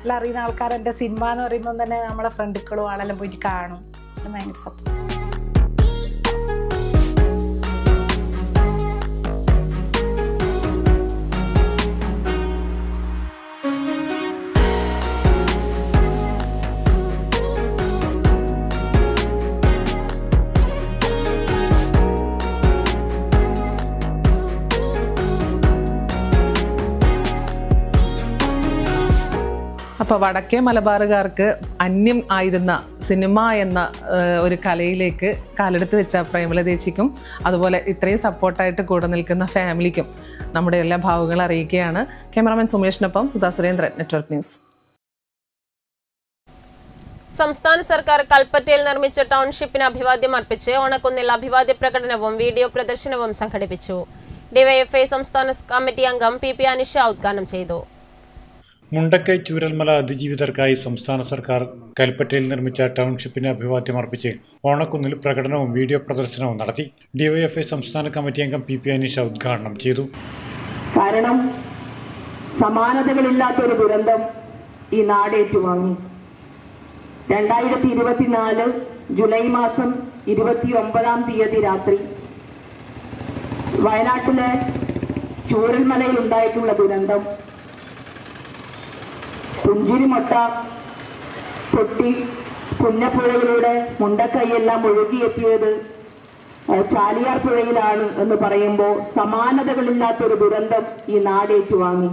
എല്ലാം അറിയുന്ന ആൾക്കാർ. എൻ്റെ സിനിമ എന്ന് പറയുമ്പോൾ തന്നെ നമ്മളെ ഫ്രണ്ടുക്കളും ആളെല്ലാം പോയിട്ട് കാണും. എല്ലാം ഭയങ്കര സപ്പോർട്ട്. അപ്പോൾ വടക്കേ മലബാറുകാർക്ക് അന്യം ആയിരുന്ന സിനിമ എന്ന ഒരു കലയിലേക്ക് കാലെടുത്ത് വെച്ച പ്രേമലതേച്ചിക്കും അതുപോലെ ഇത്രയും സപ്പോർട്ടായിട്ട് കൂടെ നിൽക്കുന്ന ഫാമിലിക്കും നമ്മുടെ എല്ലാ ഭാവങ്ങളും അറിയിക്കുകയാണ്. ക്യാമറാമാൻ സുമേഷിനൊപ്പം സുധാ സുരേന്ദ്രൻ, നെറ്റ്വർക്ക് ന്യൂസ്. സംസ്ഥാന സർക്കാർ കൽപ്പറ്റയിൽ നിർമ്മിച്ച ടൗൺഷിപ്പിന് അഭിവാദ്യം അർപ്പിച്ച് ഓണക്കുന്നിൽ അഭിവാദ്യ പ്രകടനവും വീഡിയോ പ്രദർശനവും സംഘടിപ്പിച്ചു. ഡിവൈഎഫ്ഐ സംസ്ഥാന കമ്മിറ്റി അംഗം PP അനിഷ ഉദ്ഘാടനം ചെയ്തു. മുണ്ടക്കൈ ചൂരൽമല അതിജീവിതർക്കായി സംസ്ഥാന സർക്കാർ കൽപ്പറ്റയിൽ നിർമ്മിച്ച ടൗൺഷിപ്പിന് അഭിവാദ്യം അർപ്പിച്ച് ഓണക്കുന്നിൽ പ്രകടനവും വീഡിയോ പ്രദർശനവും നടത്തി. ഡിവൈഎഫ്ഐ സംസ്ഥാന കമ്മിറ്റി അംഗം PP അനിഷ ഉദ്ഘാടനം ചെയ്തു. കാരണം സമാനതകളില്ലാത്തൊരു ദുരന്തം ഈ നാട് ഏറ്റുവാങ്ങി. 2024 ജൂലൈ മാസം 29-ാം തീയതി രാത്രി വയനാട്ടിലെ ചൂരൽമലയിൽ ഉണ്ടായിട്ടുള്ള ദുരന്തം പുഞ്ചിരിമൊട്ട പൊട്ടി പുന്നപ്പുഴയിലൂടെ മുണ്ടക്കൈയെല്ലാം ഒഴുകിയെത്തിയത് ചാലിയാർ പുഴയിലാണ് എന്ന് പറയുമ്പോൾ സമാനതകളില്ലാത്തൊരു ദുരന്തം ഈ നാട് ഏറ്റുവാങ്ങി.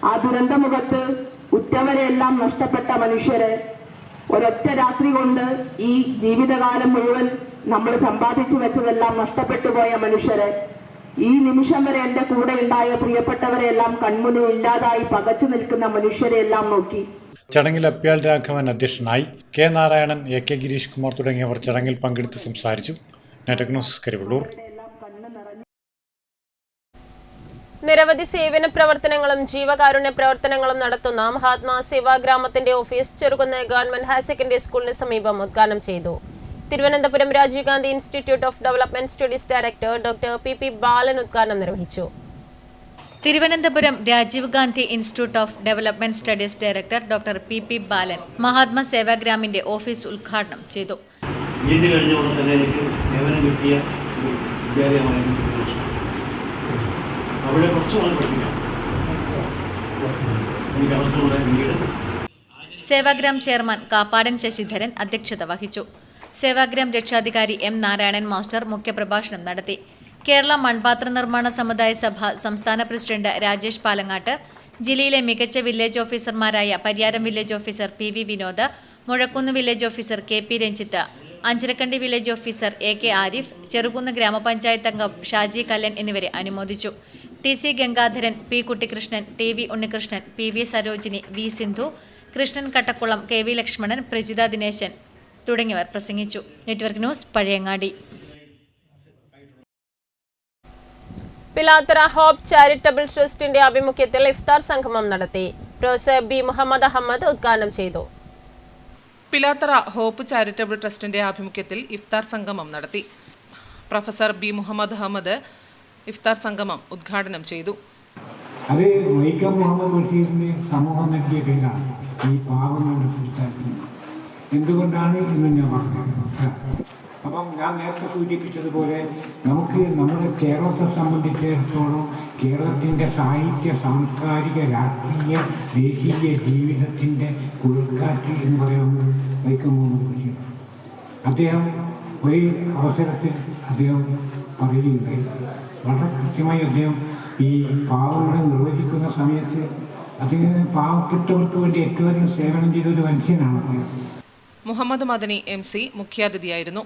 ആ ദുരന്തമുഖത്ത് ഉറ്റവരെയെല്ലാം നഷ്ടപ്പെട്ട മനുഷ്യരെ ഒരൊറ്റ രാത്രി കൊണ്ട് ഈ ജീവിതകാലം മുഴുവൻ നമ്മൾ സമ്പാദിച്ചു വെച്ചതെല്ലാം നഷ്ടപ്പെട്ടു പോയ മനുഷ്യരെ, ഈ നിമിഷം വരെ എൻ്റെ കൂടെ ഉണ്ടായ പ്രിയപ്പെട്ടവരെയെല്ലാം കൺമുന്നിൽ ഇല്ലാതായി പകച്ചു നിൽക്കുന്ന മനുഷ്യരെയെല്ലാം നോക്കി. ചടങ്ങിൽ അപ്യാൽ രാഘവൻ അധ്യക്ഷനായി. K Narayanan, A K Girish Kumar തുടങ്ങിയവർ ചടങ്ങിൽ പങ്കെടുത്ത് സംസാരിച്ചു. Network news, Karivellur. നിരവധി സേവന പ്രവർത്തനങ്ങളും ജീവകാരുണ്യ പ്രവർത്തനങ്ങളും നടത്തുന്ന മഹാത്മാ സേവാഗ്രാമത്തിന്റെ office Cherukunnu government higher secondary സ്കൂളിന് സമീപം ഉദ്ഘാടനം ചെയ്തു. Thiruvananthapuram Rajiv Gandhi institute of development studies director doctor P Balan ഉദ്ഘാടനം നിർവഹിച്ചു. Thiruvananthapuram Rajiv Gandhi institute of development studies director doctor P Balan Mahatma സേവാഗ്രാമിന്റെ ഓഫീസ് ഉദ്ഘാടനം ചെയ്തു. കഴിഞ്ഞ ഉടൻ തന്നെ എനിക്ക് നിയമനം കിട്ടിയ ഒരു വിദ്യാലയമായിരുന്നു അവിടെ കുറച്ച് നാൾ പഠിപ്പിക്കാം. എനിക്ക് അവസരമുണ്ടായ പിന്നീട് സേവാഗ്രാം ചെയർമാൻ കാപ്പാടൻ ശശിധരൻ അധ്യക്ഷത വഹിച്ചു. സേവാഗ്രാം രക്ഷാധികാരി എം നാരായണൻ മാസ്റ്റർ മുഖ്യപ്രഭാഷണം നടത്തി. കേരള മൺപാത്ര നിർമ്മാണ സമുദായ സഭ സംസ്ഥാന പ്രസിഡന്റ് രാജേഷ് പാലങ്ങാട്ട്, ജില്ലയിലെ മികച്ച വില്ലേജ് ഓഫീസർമാരായ Pariyaram village officer P Vinod, Muzhakkunnu village officer K Ranjith, Ancharakandi village officer A Arif, Cherukunnu ഗ്രാമപഞ്ചായത്ത് അംഗം ഷാജി കല്ലൻ എന്നിവരെ അനുമോദിച്ചു. TC Gangadharan, P Kuttikrishnan, TV Unnikrishnan, PV Sarojini, V Sindhu, Krishnan Kattakkulam, KV Lakshmanan, Prajitha Dineshan തുടങ്ങിയവർ പ്രസംഗിച്ചു. Network news, Pazhayangadi. Pilathara hope charitable ട്രസ്റ്റിന്റെ ആഭിമുഖ്യത്തിൽ ഇഫ്താർ സംഗമം നടത്തി. പ്രൊഫസർ ബി മുഹമ്മദ് അഹമ്മദ് ഉദ്ഘാടനം ചെയ്തു. പിലാത്തറ ഹോപ്പ് ചാരിറ്റബിൾ ട്രസ്റ്റിന്റെ ആഭിമുഖ്യത്തിൽ ഇഫ്താർ സംഗമം നടത്തി. പ്രൊഫസർ ബി മുഹമ്മദ് അഹമ്മദ് ഇഫ്താർ സംഗമം ഉദ്ഘാടനം ചെയ്തു. അത് വൈക്കം മുഹമ്മദ് ബഷീറിന്റെ സമൂഹം നൽകിയ പേരാണ് ഈ പാവങ്ങളുടെ സംസ്കാരത്തിന്. എന്തുകൊണ്ടാണ് എന്ന് ഞാൻ പറഞ്ഞു. അപ്പം ഞാൻ നേരത്തെ സൂചിപ്പിച്ചതുപോലെ നമുക്ക് നമ്മുടെ കേരളത്തെ സംബന്ധിച്ചിടത്തോളം കേരളത്തിൻ്റെ സാഹിത്യ, സാംസ്കാരിക, രാഷ്ട്രീയ, ദേശീയ ജീവിതത്തിൻ്റെ കുളിർക്കാറ്റ് എന്ന് പറയുന്നത് വൈക്കം മുഹമ്മദ് ബഷീർ. അദ്ദേഹം ഒരു അവസരത്തിൽ അദ്ദേഹം പറയുകയുണ്ടായി. വളരെ കൃത്യമായി അദ്ദേഹം ഈ പാവങ്ങളെ നിർവചിക്കുന്ന സമയത്ത് അദ്ദേഹം പാവപ്പെട്ടവർക്ക് വേണ്ടി ഏറ്റവും അധികം സേവനം ചെയ്ത ഒരു മനുഷ്യനാണ് അദ്ദേഹം. മുഹമ്മദ് മദനി MC മുഖ്യാതിഥിയായിരുന്നു.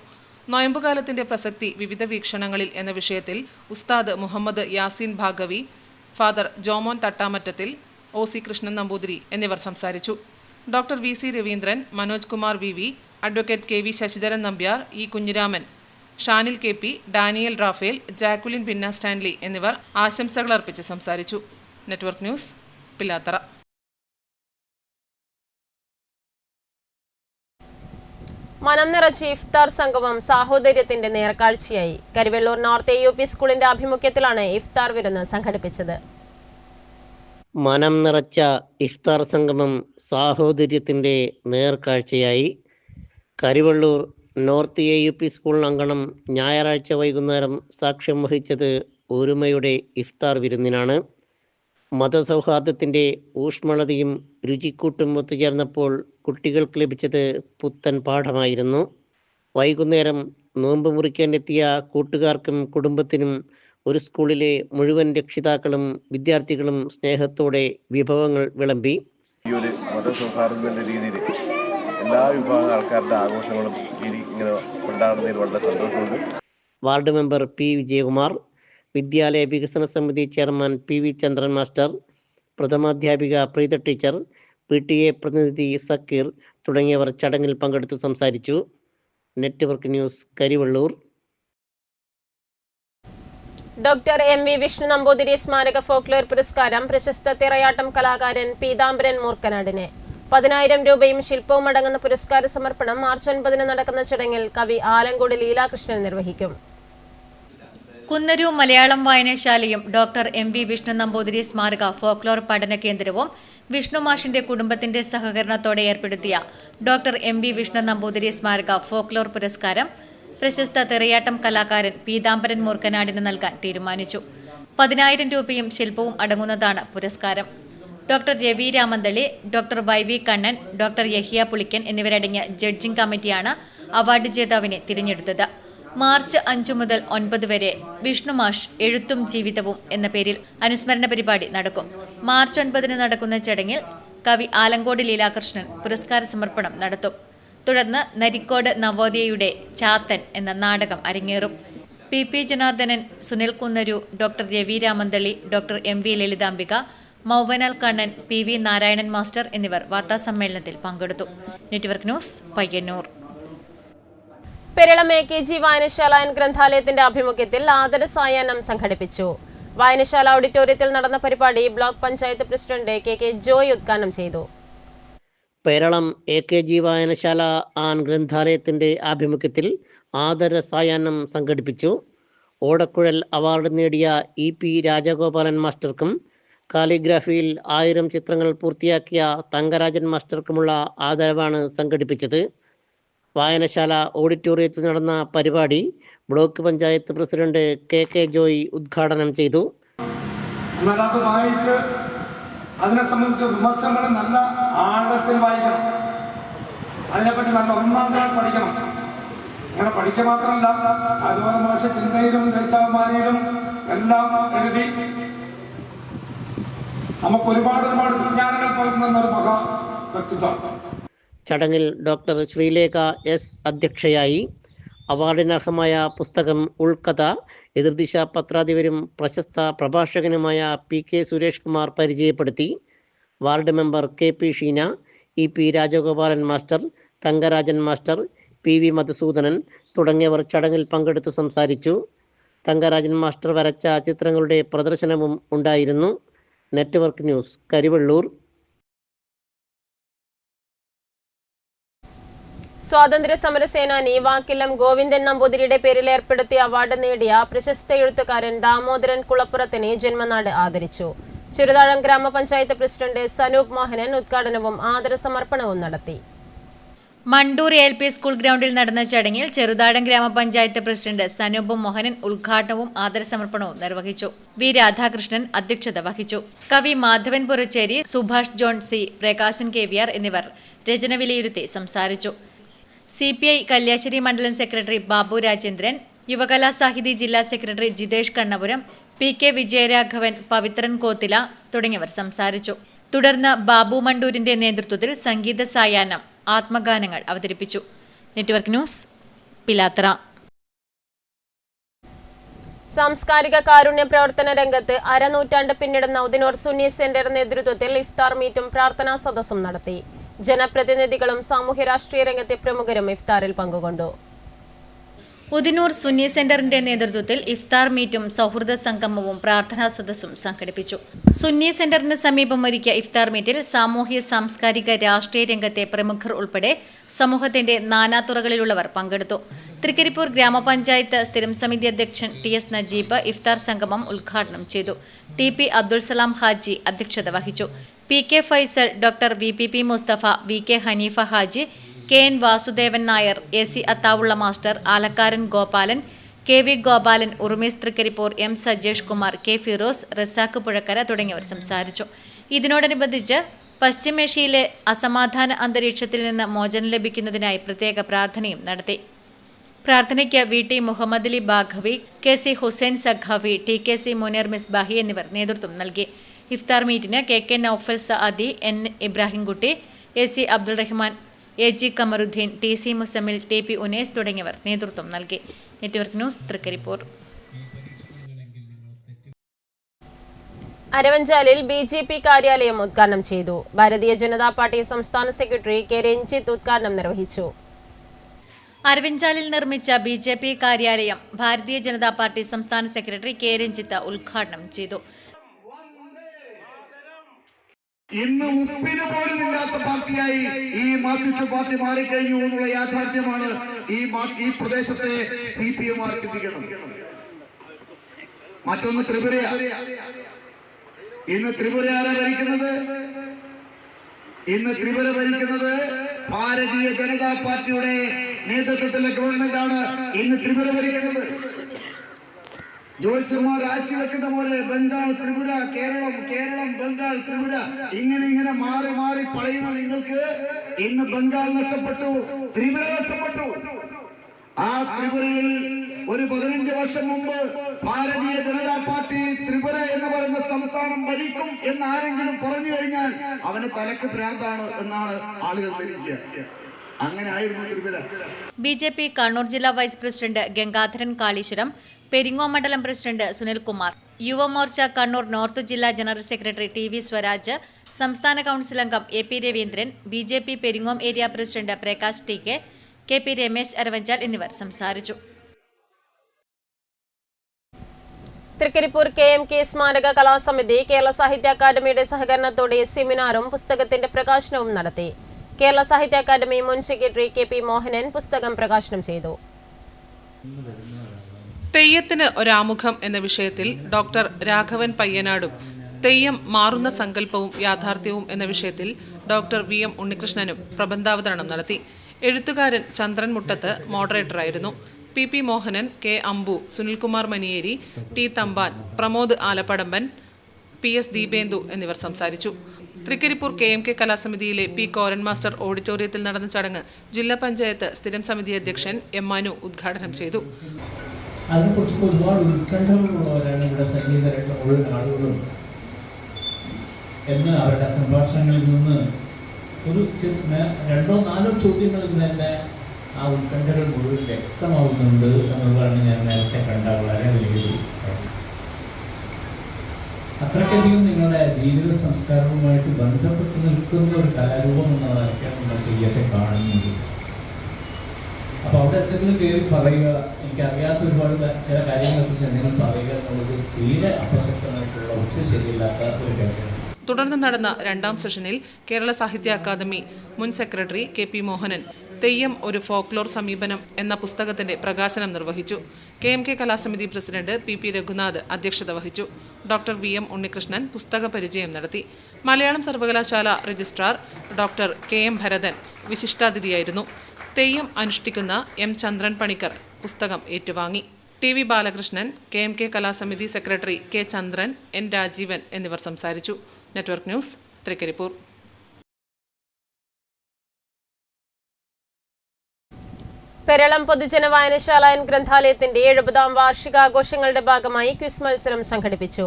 നോയമ്പുകാലത്തിന്റെ പ്രസക്തി വിവിധ വീക്ഷണങ്ങളിൽ എന്ന വിഷയത്തിൽ ഉസ്താദ് മുഹമ്മദ് യാസീൻ ഭാഗവി, ഫാദർ ജോമോൻ തട്ടാമറ്റത്തിൽ, OC കൃഷ്ണൻ നമ്പൂതിരി എന്നിവർ സംസാരിച്ചു. Doctor VC Raveendran, Manoj Kumar VV, advocate KV Sasidharan Nambiar, E Kunhiraman, Shanil KP, Daniel Raphael, Jacqueline പിന്ന സ്റ്റാൻലി എന്നിവർ ആശംസകൾ അർപ്പിച്ച് സംസാരിച്ചു. Network news, Pilathara. മനം നിറച്ച് ഇഫ്താർ സംഗമം സാഹോദര്യത്തിന്റെ നേർക്കാഴ്ചയായി. കരിവെള്ളൂർ നോർത്ത് AUP സ്കൂളിന്റെ ആഭിമുഖ്യത്തിലാണ് ഇഫ്താർ വിരുന്ന് സംഘടിപ്പിച്ചത്. മനം നിറച്ച ഇഫ്താർ സംഗമം സാഹോദര്യത്തിന്റെ നേർക്കാഴ്ചയായി. കരിവെള്ളൂർ നോർത്ത് AUP സ്കൂൾ അങ്കണം ഞായറാഴ്ച വൈകുന്നേരം സാക്ഷ്യം വഹിച്ചത് ഒരുമയുടെ ഇഫ്താർ വിരുന്നിനാണ്. മതസൗഹാർദ്ദത്തിൻ്റെ ഊഷ്മളതയും രുചിക്കൂട്ടും ഒത്തുചേർന്നപ്പോൾ കുട്ടികൾക്ക് ലഭിച്ചത് പുത്തൻ പാഠമായിരുന്നു. വൈകുന്നേരം നോമ്പ് മുറിക്കാനെത്തിയ കൂട്ടുകാർക്കും കുടുംബത്തിനും ഒരു സ്കൂളിലെ മുഴുവൻ രക്ഷിതാക്കളും വിദ്യാർത്ഥികളും സ്നേഹത്തോടെ വിഭവങ്ങൾ വിളമ്പി. ഈ ഒരു മതസൗഹാർദ്ദത്തിൻ്റെ രീതിയിൽ എല്ലാ വിഭാഗം ആൾക്കാരുടെ ആഘോഷങ്ങളും ഇങ്ങനെ ഉണ്ടാകുന്നതിൽ വളരെ സന്തോഷമുണ്ട്. വാർഡ് മെമ്പർ P വിജയകുമാർ, വിദ്യാലയ വികസന സമിതി ചെയർമാൻ PV ചന്ദ്രൻ മാസ്റ്റർ, പ്രഥമാധ്യാപിക പ്രീത ടീച്ചർ, PTA പ്രതിനിധി സക്കീർ തുടങ്ങിയവർ ചടങ്ങിൽ പങ്കെടുത്തു സംസാരിച്ചു. Network news, Karivellur. Doctor MV Vishnu Namboothiri സ്മാരക ഫോക്ലോർ പുരസ്കാരം പ്രശസ്ത തിറയാട്ടം കലാകാരൻ പീതാംബരൻ മൂർക്കനാടിന്. 10,000 രൂപയും ശില്പവും അടങ്ങുന്ന പുരസ്കാര സമർപ്പണം മാർച്ച് 9 നടക്കുന്ന ചടങ്ങിൽ കവി ആലങ്കോട് ലീലാകൃഷ്ണൻ നിർവഹിക്കും. കുന്നരു മലയാളം വായനശാലയും ഡോക്ടർ MV വിഷ്ണു നമ്പൂതിരി സ്മാരക ഫോക്ലോർ പഠന കേന്ദ്രവും വിഷ്ണു മാഷിന്റെ കുടുംബത്തിന്റെ സഹകരണത്തോടെ ഏർപ്പെടുത്തിയ ഡോക്ടർ MV വിഷ്ണു നമ്പൂതിരി സ്മാരക ഫോക്ലോർ പുരസ്കാരം പ്രശസ്ത തിറയാട്ടം കലാകാരൻ പീതാംബരൻ മൂർക്കനാടിന് നൽകാൻ തീരുമാനിച്ചു. 10,000 രൂപയും ശില്പവും അടങ്ങുന്നതാണ് പുരസ്കാരം. Doctor Ravi Ramanthali, doctor YV Kannan, doctor Yahiya Pulikkan എന്നിവരടങ്ങിയ ജഡ്ജിംഗ് കമ്മിറ്റിയാണ് അവാർഡ് ജേതാവിനെ തിരഞ്ഞെടുത്തത്. മാർച്ച് 5 മുതൽ 9 വരെ വിഷ്ണു മാഷ് എഴുത്തും ജീവിതവും എന്ന പേരിൽ അനുസ്മരണ പരിപാടി നടക്കും. മാർച്ച് 9 നടക്കുന്ന ചടങ്ങിൽ കവി ആലങ്കോട് ലീലാകൃഷ്ണൻ പുരസ്കാര സമർപ്പണം നടത്തും. തുടർന്ന് നരിക്കോട് നവോദയയുടെ ചാത്തൻ എന്ന നാടകം അരങ്ങേറും. PP Janardhanan, Sunil Kunnaru, doctor Ravi Ramanthali, doctor MV Lalithambika, Mauvanal Kannan, PV Narayanan master എന്നിവർ വാർത്താസമ്മേളനത്തിൽ പങ്കെടുത്തു. Network news, Payyanur. Peralam AKG വായനശാല ഗ്രന്ഥാലയത്തിന്റെ ആഭിമുഖ്യത്തിൽ ആദര സായാഹ്നം സംഘടിപ്പിച്ചു. വായനശാല ഓഡിറ്റോറിയത്തിൽ നടന്ന പരിപാടി block panchayat president KK Joy ഉദ്ഘാടനം ചെയ്തു. പെരളം AKG വായനശാല ഗ്രന്ഥാലയത്തിന്റെ ആഭിമുഖ്യത്തിൽ ആദര സായാഹ്നം സംഘടിപ്പിച്ചു. ഓടക്കുഴൽ അവാർഡ് നേടിയ EP രാജഗോപാലൻ മാസ്റ്റർക്കും കാലിഗ്രാഫിയിൽ 1000 ചിത്രങ്ങൾ പൂർത്തിയാക്കിയ തങ്കരാജൻ മാസ്റ്റർക്കുമുള്ള ആദരവാണ് സംഘടിപ്പിച്ചത്. വായനശാല ഓഡിറ്റോറിയത്തിൽ നടന്ന പരിപാടി block panchayat president KK Joy ഉദ്ഘാടനം ചെയ്തു. അതിനെ സംബന്ധിച്ച് വിമർശനങ്ങൾ നല്ല ആഴത്തിൽ വായിക്കണം, അതിനെപ്പറ്റി നല്ല ഒന്നാം പഠിക്കണം. അങ്ങനെ പഠിക്കുക മാത്രമല്ല, അതുപോലെ ഭാഷ ചിന്തയിലും ദേശാഭിമാനിയിലും എല്ലാം എഴുതി നമുക്ക് ഒരുപാട് വിജ്ഞാനങ്ങൾ പകർന്ന ഒരു മഹാ വ്യക്തിത്വം. ചടങ്ങിൽ ഡോക്ടർ ശ്രീലേഖ S അധ്യക്ഷയായി. അവാർഡിനർഹമായ പുസ്തകം ഉൾക്കഥ എതിർദിശ പത്രാധിപരും പ്രശസ്ത പ്രഭാഷകനുമായ PK സുരേഷ് കുമാർ പരിചയപ്പെടുത്തി. Ward member KP Sheena, EP Rajagopalan master, Thankarajan master, PV Madhusudanan തുടങ്ങിയവർ ചടങ്ങിൽ പങ്കെടുത്തു സംസാരിച്ചു. തങ്കരാജൻ മാസ്റ്റർ വരച്ച ചിത്രങ്ങളുടെ പ്രദർശനവും ഉണ്ടായിരുന്നു. Network news, Karivellur. സ്വാതന്ത്ര്യ സമര സേനാനി വാക്കില്ലം ഗോവിന്ദൻ നമ്പൂതിരിയുടെ പേരിൽ ഏർപ്പെടുത്തിയ അവാർഡ് നേടിയ പ്രശസ്ത എഴുത്തുകാരൻ ദാമോദരൻ കുളപ്പുറത്തിനെ ജന്മനാട് ആദരിച്ചു. ചെറുതാഴം ഗ്രാമപഞ്ചായത്ത് പ്രസിഡന്റ് സനൂപ് മോഹനൻ ഉദ്ഘാടനവും ആദര സമർപ്പണവും നടത്തി. മണ്ടൂർ LP സ്കൂൾ ഗ്രൗണ്ടിൽ നടന്ന ചടങ്ങിൽ ചെറുതാഴം ഗ്രാമപഞ്ചായത്ത് പ്രസിഡന്റ് സനൂപ് മോഹനൻ ഉദ്ഘാടനവും ആദരസമർപ്പണവും നിർവഹിച്ചു. V രാധാകൃഷ്ണൻ അധ്യക്ഷത വഹിച്ചു. കവി Madhavan Puracheri, Subhash John C, Prakashan KVR എന്നിവർ രചന വിലയിരുത്തി സംസാരിച്ചു. CPI കല്യാശ്ശേരി മണ്ഡലം സെക്രട്ടറി ബാബു രാജേന്ദ്രൻ, യുവകലാ സാഹിതി ജില്ലാ സെക്രട്ടറി ജിതേഷ് കണ്ണപുരം, PK വിജയരാഘവൻ, പവിത്രൻ കോത്തില തുടങ്ങിയവർ സംസാരിച്ചു. തുടർന്ന് ബാബു മണ്ടൂരിന്റെ നേതൃത്വത്തിൽ സംഗീത സായാഹ്നം ആത്മഗാനങ്ങൾ അവതരിപ്പിച്ചു. Network news, Pilathara. സാംസ്കാരിക കാരുണ്യ പ്രവർത്തന രംഗത്ത് അരനൂറ്റാണ്ട് പിന്നിടുന്ന ഉദിനൂർ സുന്നി സെന്റർ നേതൃത്വത്തിൽ ഇഫ്താർ മീറ്റും പ്രാർത്ഥനാ സദസ്സും നടത്തി. ജനപ്രതിനിധികളും സാമൂഹ്യ രാഷ്ട്രീയ രംഗത്തെ പ്രമുഖരും ഇഫ്താറിൽ പങ്കുകൊണ്ടു. ഉദിനൂർ സുന്നി സെന്ററിന്റെ നേതൃത്വത്തിൽ ഇഫ്താർ മീറ്റും സൗഹൃദ സംഗമവും പ്രാർത്ഥനാ സദസ്സും സംഘടിപ്പിച്ചു. സുന്നി സെന്ററിന് സമീപം ഒരുക്കിയ ഇഫ്താർ മീറ്റിൽ സാമൂഹ്യ സാംസ്കാരിക രാഷ്ട്രീയ രംഗത്തെ പ്രമുഖർ ഉൾപ്പെടെ സമൂഹത്തിന്റെ നാനാതുറകളിലുള്ളവർ പങ്കെടുത്തു. തൃക്കരിപ്പൂർ ഗ്രാമപഞ്ചായത്ത് സ്ഥിരം സമിതി അധ്യക്ഷൻ TS നജീബ് ഇഫ്താർ സംഗമം ഉദ്ഘാടനം ചെയ്തു. TP അബ്ദുൾ സലാം ഹാജി അധ്യക്ഷത വഹിച്ചു. PK Faisal, doctor VPP Musthafa, VK Haneefa Haji, KN Vasudevan Nair, AC Athaullah master, Alakkaran Gopalan, KV Gopalan, Urumees Trikaripur, M Sajesh Kumar, K Firoz, Razak Puzhakkara തുടങ്ങിയവർ സംസാരിച്ചു. ഇതിനോടനുബന്ധിച്ച് പശ്ചിമേഷ്യയിലെ അസമാധാന അന്തരീക്ഷത്തിൽ നിന്ന് മോചനം ലഭിക്കുന്നതിനായി പ്രത്യേക പ്രാർത്ഥനയും നടത്തി. പ്രാർത്ഥനയ്ക്ക് VT Muhammad Ali Baqavi, KC Hussain സഖാവി, TKC Muneer Misbahi എന്നിവർ നേതൃത്വം നൽകി. ഇഫ്താർ മീറ്റിന് KK Noufal Saadi, N Ibrahimkutty, AC Abdul Rahman, AG Kamaruddin, TC Muzammil, TP Unais തുടങ്ങിയവർ നേതൃത്വം നൽകി. Network news, Trikaripur. അരവഞ്ചാലിൽ BJP കാര്യാലയം ഉദ്ഘാടനം ചെയ്തു. ഭാരതീയ ജനതാ പാർട്ടി സംസ്ഥാന സെക്രട്ടറി K രഞ്ജിത്ത് ഉദ്ഘാടനം നിർവഹിച്ചു. അരവിഞ്ചാലിൽ നിർമ്മിച്ച BJP കാര്യാലയം ഭാരതീയ ജനതാ പാർട്ടി സംസ്ഥാന സെക്രട്ടറി K രഞ്ജിത്ത് ഉദ്ഘാടനം ചെയ്തു. ഇന്ന് ഉപ്പിന് പോലും ഇല്ലാത്ത പാർട്ടിയായി ഈ മാർക്സിസ്റ്റ് പാർട്ടി മാറിക്കഴിഞ്ഞു എന്നുള്ള യാഥാർത്ഥ്യമാണ് ഈ പ്രദേശത്തെ CPM ചിന്തിക്കുന്നത്. മറ്റൊന്ന് ത്രിപുര. ഇന്ന് ത്രിപുര ആരാ ഭരിക്കുന്നത്? ഇന്ന് ത്രിപുര ഭരിക്കുന്നത് ഭാരതീയ ജനതാ പാർട്ടിയുടെ നേതൃത്വത്തിലെ ഗവൺമെന്റാണ് ഇന്ന് ത്രിപുര ഭരിക്കുന്നത്. ജ്യോത്സ്യന്മാർ രാശി വെക്കുന്ന പോലെ ബംഗാൾ, ത്രിപുര, കേരളം, ബംഗാൾ, ത്രിപുര ഇങ്ങനെ മാറി മാറി പറയുന്ന നിങ്ങൾക്ക് ഇന്ന് ബംഗാൾ നഷ്ടപ്പെട്ടു, ത്രിപുര നഷ്ടപ്പെട്ടു. ആ ത്രിപുരയിൽ ഒരു 15 വർഷം മുമ്പ് ഭാരതീയ ജനതാ പാർട്ടി ത്രിപുര എന്ന് പറയുന്ന സംസ്ഥാനം ഭരിക്കും എന്ന് ആരെങ്കിലും പറഞ്ഞു കഴിഞ്ഞാൽ അവന് തലക്ക് ഭ്രാന്താണ് എന്നാണ് ആളുകൾ ധരിക്കുക. അങ്ങനെ ആയിരുന്നു ത്രിപുര. BJP കണ്ണൂർ ജില്ലാ വൈസ് പ്രസിഡന്റ് ഗംഗാധരൻ കാളീശ്വരം, പെരിങ്ങോം മണ്ഡലം പ്രസിഡന്റ് സുനിൽകുമാർ, യുവമോർച്ച കണ്ണൂർ നോർത്ത് ജില്ലാ ജനറൽ സെക്രട്ടറി TV സ്വരാജ്, സംസ്ഥാന കൗൺസിൽ അംഗം AP Raveendran, BJP Peringome area president Prakash TK, KP Ramesh Aravanchal എന്നിവർ സംസാരിച്ചു. തൃക്കരിപ്പൂർ KMK സ്മാരക കലാസമിതി കേരള സാഹിത്യ അക്കാദമിയുടെ സഹകരണത്തോടെ സെമിനാറും പുസ്തകത്തിന്റെ പ്രകാശനവും നടത്തി. കേരള സാഹിത്യ അക്കാദമി മുൻ സെക്രട്ടറി KP മോഹനൻ പുസ്തകം പ്രകാശനം ചെയ്തു. തെയ്യത്തിന് ഒരാമുഖം എന്ന വിഷയത്തിൽ ഡോക്ടർ രാഘവൻ പയ്യനാടും, തെയ്യം മാറുന്ന സങ്കല്പവും യാഥാർത്ഥ്യവും എന്ന വിഷയത്തിൽ ഡോക്ടർ VM ഉണ്ണികൃഷ്ണനും പ്രബന്ധാവതരണം നടത്തി. എഴുത്തുകാരൻ ചന്ദ്രൻ മുട്ടത്ത് മോഡറേറ്ററായിരുന്നു. PP മോഹനൻ, K അമ്പു, സുനിൽകുമാർ മനിയേരി, T തമ്പാൻ, പ്രമോദ് ആലപ്പടമ്പൻ, PS ദീപേന്ദു എന്നിവർ സംസാരിച്ചു. തൃക്കരിപ്പൂർ KMK കലാസമിതിയിലെ P കോരൻ മാസ്റ്റർ ഓഡിറ്റോറിയത്തിൽ നടന്ന ചടങ്ങ് ജില്ലാ പഞ്ചായത്ത് സ്ഥിരം സമിതി അധ്യക്ഷൻ M മനു ഉദ്ഘാടനം ചെയ്തു. അതിനെക്കുറിച്ച് ഒരുപാട് ഉത്കണ്ഠകളുള്ളവരാണ് ഇവിടെ സന്നിഹിതരായിട്ടുള്ള മുഴുവൻ ആളുകളും എന്ന് അവരുടെ സംഭാഷണങ്ങളിൽ നിന്ന് ഒരു 2-4 ചോദ്യങ്ങളിൽ തന്നെ ആ ഉത്കണ്ഠകൾ മുഴുവൻ വ്യക്തമാവുന്നുണ്ട് എന്നുള്ളതാണ് ഞാൻ നേരത്തെ കണ്ട വളരെ വലിയൊരു കാര്യം. അത്രയ്ക്കധികം നിങ്ങളുടെ ജീവിത സംസ്കാരവുമായിട്ട് ബന്ധപ്പെട്ട് നിൽക്കുന്ന ഒരു കലാരൂപം എന്നതൊക്കെയാണ് നമ്മൾ തെയ്യത്തെ കാണുന്നത്. അപ്പോൾ അവിടെ എന്തെങ്കിലും കയറി പറയുക, എനിക്കറിയാത്ത ഒരുപാട് ചില കാര്യങ്ങളെക്കുറിച്ച് എന്തെങ്കിലും പറയുക എന്നുള്ളത് തീരെ അപ്രസക്തമായിട്ടുള്ള ഒട്ടും ശരിയില്ലാത്ത ഒരു കാര്യമാണ്. തുടർന്ന് നടന്ന 2ാം സെഷനിൽ കേരള സാഹിത്യ അക്കാദമി മുൻ സെക്രട്ടറി KP മോഹനൻ തെയ്യം ഒരു ഫോക്ലോർ സമീപനം എന്ന പുസ്തകത്തിന്റെ പ്രകാശനം നിർവഹിച്ചു. KMK കലാസമിതി പ്രസിഡന്റ് PP രഘുനാഥ് അധ്യക്ഷത വഹിച്ചു. ഡോക്ടർ VM ഉണ്ണികൃഷ്ണൻ പുസ്തക പരിചയം നടത്തി. മലയാളം സർവകലാശാല രജിസ്ട്രാർ ഡോക്ടർ KM ഭരതൻ വിശിഷ്ടാതിഥിയായിരുന്നു. തെയ്യം അനുഷ്ഠിക്കുന്ന M ചന്ദ്രൻ പണിക്കർ പുസ്തകം ഏറ്റുവാങ്ങി. TV ബാലകൃഷ്ണൻ, KMK കലാസമിതി secretary K Chandran, N Rajeevan എന്നിവർ സംസാരിച്ചു. Network news, Trikaripur. പെരളം പൊതുജന വായനശാല ഗ്രന്ഥാലയത്തിന്റെ 70ാം വാർഷികാഘോഷങ്ങളുടെ ഭാഗമായി ക്വിസ് മത്സരം സംഘടിപ്പിച്ചു.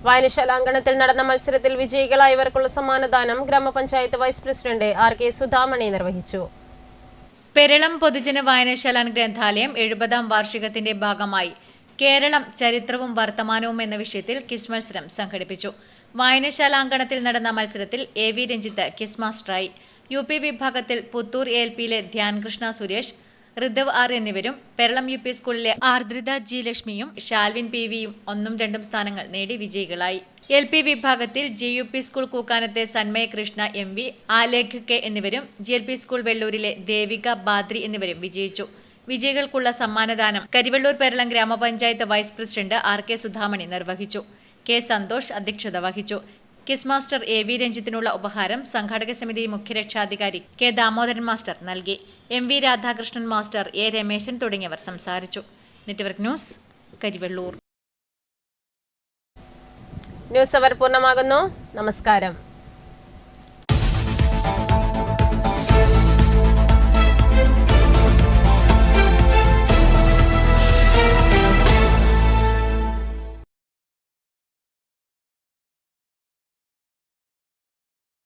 വായനശാല അങ്കണത്തിൽ നടന്ന മത്സരത്തിൽ വിജയികളായവർക്കുള്ള സമ്മാനദാനം ഗ്രാമപഞ്ചായത്ത് വൈസ് പ്രസിഡന്റ് RK സുധാമണി നിർവഹിച്ചു. പെരളം പൊതുജന വായനശാല ഗ്രന്ഥാലയം 70ാം വാർഷികത്തിന്റെ ഭാഗമായി കേരളം ചരിത്രവും വർത്തമാനവും എന്ന വിഷയത്തിൽ ക്വിസ് മത്സരം സംഘടിപ്പിച്ചു. വായനശാല അങ്കണത്തിൽ നടന്ന മത്സരത്തിൽ AV രഞ്ജിത്ത് ക്വിസ് മാസ്റ്ററായി. UP വിഭാഗത്തിൽ പുത്തൂർ ALPയിലെ ധ്യാൻകൃഷ്ണ സുരേഷ്, ഋതവ് R എന്നിവരും പെരളം UP സ്കൂളിലെ ആർദ്രിത G ലക്ഷ്മിയും ഷാൽവിൻ PVയും 1ഉം 2ഉം സ്ഥാനങ്ങൾ നേടി വിജയികളായി. LP വിഭാഗത്തിൽ GUP സ്കൂൾ കൂക്കാനത്തെ സന്മയ കൃഷ്ണ MV, ആലേഖ് K എന്നിവരും GLP സ്കൂൾ വെള്ളൂരിലെ ദേവിക ബാദ്രി എന്നിവരും വിജയിച്ചു. വിജയികൾക്കുള്ള സമ്മാനദാനം കരിവെള്ളൂർ പെരളം ഗ്രാമപഞ്ചായത്ത് വൈസ് പ്രസിഡന്റ് RK സുധാമണി നിർവഹിച്ചു. K സന്തോഷ് അധ്യക്ഷത വഹിച്ചു. ക്വിസ് മാസ്റ്റർ AV രഞ്ജിത്തിനുള്ള ഉപഹാരം സംഘാടക സമിതി മുഖ്യരക്ഷാധികാരി K ദാമോദരൻ മാസ്റ്റർ നൽകി. MV Radhakrishnan master, A Rameshan തുടങ്ങിയവർ സംസാരിച്ചു. Network news, Karivellur. News hour പൂർണ്ണമാകുന്നു. നമസ്കാരം.